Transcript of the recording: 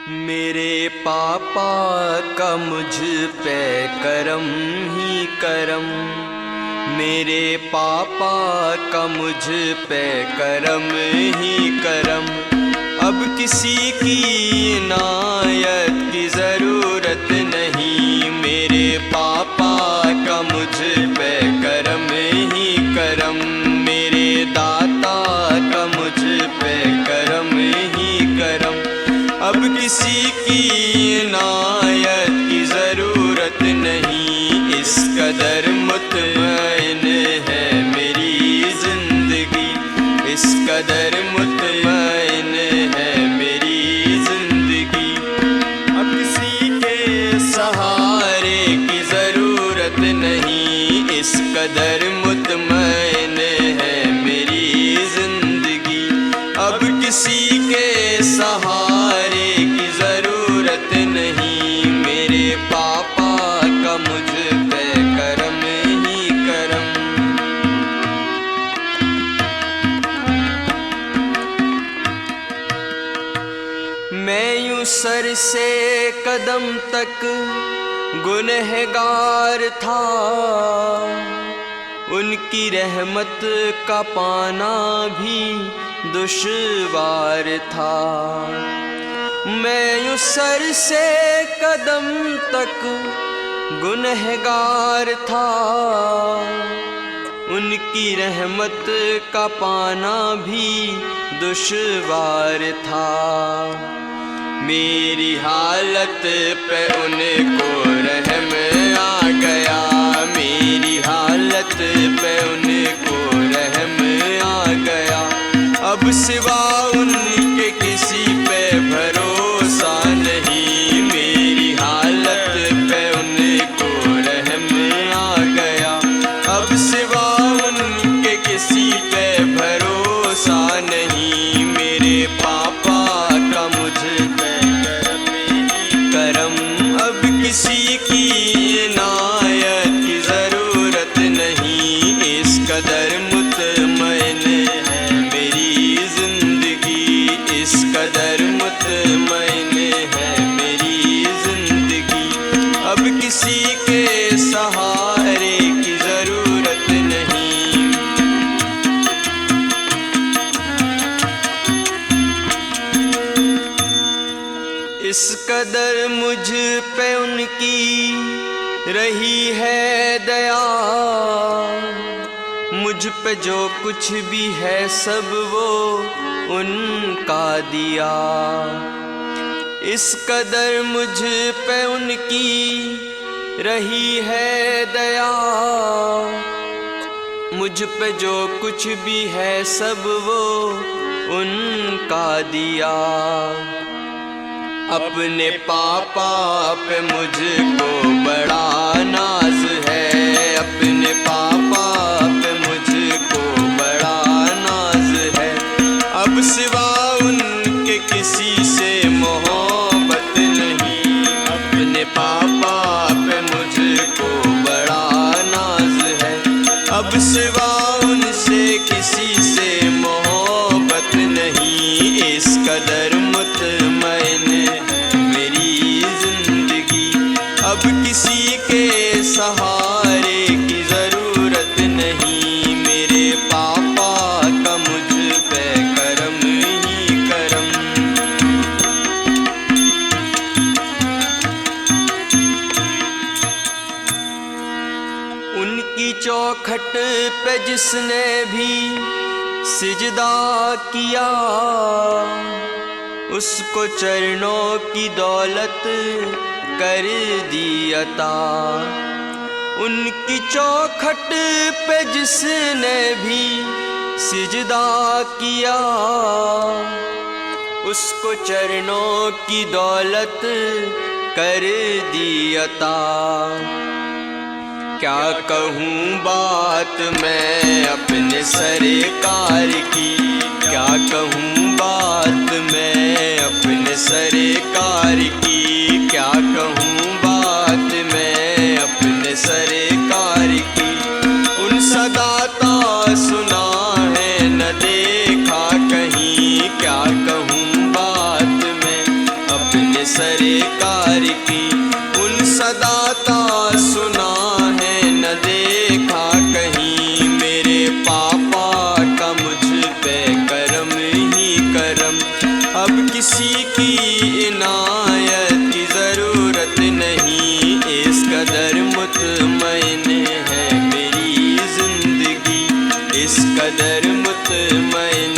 मेरे पापा का मुझ पे करम ही करम, मेरे पापा का मुझ पे करम ही करम। अब किसी की इनायत की ज़रूरत नहीं, मेरे पापा का मुझ पे करम ही करम, मेरे दाता का मुझ पे करम ही करम। अब किसी की इनायत की ज़रूरत नहीं, इस कदर मुतमईन है मेरी ज़िंदगी, इस कदर मुतमईन है मेरी ज़िंदगी। अब किसी के सहारे की ज़रूरत नहीं, इस कदर मुतमईन है मेरी ज़िंदगी। अब किसी के सहारे की ज़रूरत नहीं, मेरे पापा का मुझ पे करम ही करम। मैं यूं सर से कदम तक गुनहगार था, उनकी रहमत का पाना भी दुश्वार था। मैं यूं सर से कदम तक गुनहगार था, उनकी रहमत का पाना भी दुश्वार था। मेरी हालत पे उनको रहम आ गया, मेरी हालत पे उनको रहम आ गया। अब सिवा उनके किसी पे भरोसा नहीं, मेरी हालत पे उनको रहम आ गया। अब सिवा उनके किसी पे भरोसा नहीं, मेरे पापा का मुझ पे करम ही करम। अब किसी की इनायत की ज़रूरत नहीं, इस कदर मुतमईन है मेरी ज़िंदगी, इस कदर मुतमईन है मेरी ज़िंदगी। अब किसी के सहारे की ज़रूरत नहीं। इस कदर मुझ पे उनकी रही है दया, मुझ पे जो कुछ भी है सब वो उनका दिया। इस कदर मुझ पे उनकी रही है दया, मुझ पे जो कुछ भी है सब वो उनका दिया। अपने पापा पे मुझको बड़ा नाज है, अपने पापा पे मुझको बड़ा नाज है। अब सिवा उनके किसी से मोहब्बत नहीं, अपने पापा पे मुझको बड़ा नाज है। अब सिवा उनसे किसी से मोहब्बत नहीं, इस कदर मुतमईन है मेरी ज़िंदगी। अब किसी के सहारे की ज़रूरत नहीं, मेरे पापा का मुझ पे करम ही करम। उनकी चौखट पे जिसने भी सिजदा किया, उसको चरणों की दौलत कर दी अता। उनकी चौखट पे जिसने भी सिजदा किया, उसको चरणों की दौलत कर दी अता। क्या कहूँ बात मैं अपने सरकार की, क्या कहूँ बात मैं अपने सरकार की, क्या कहूँ बात मैं अपने सरकार की। उन सदाता सुना है न देखा कहीं, क्या कहूँ बात मैं अपने सरकार की। उन सदाता सुना है न देखा कहीं, मेरे पापा का मुझ पे करम ही करम। अब किसी की इनायत की ज़रूरत नहीं, इस कदर मुतमईन है मेरी ज़िंदगी, इस कदर मुतमईन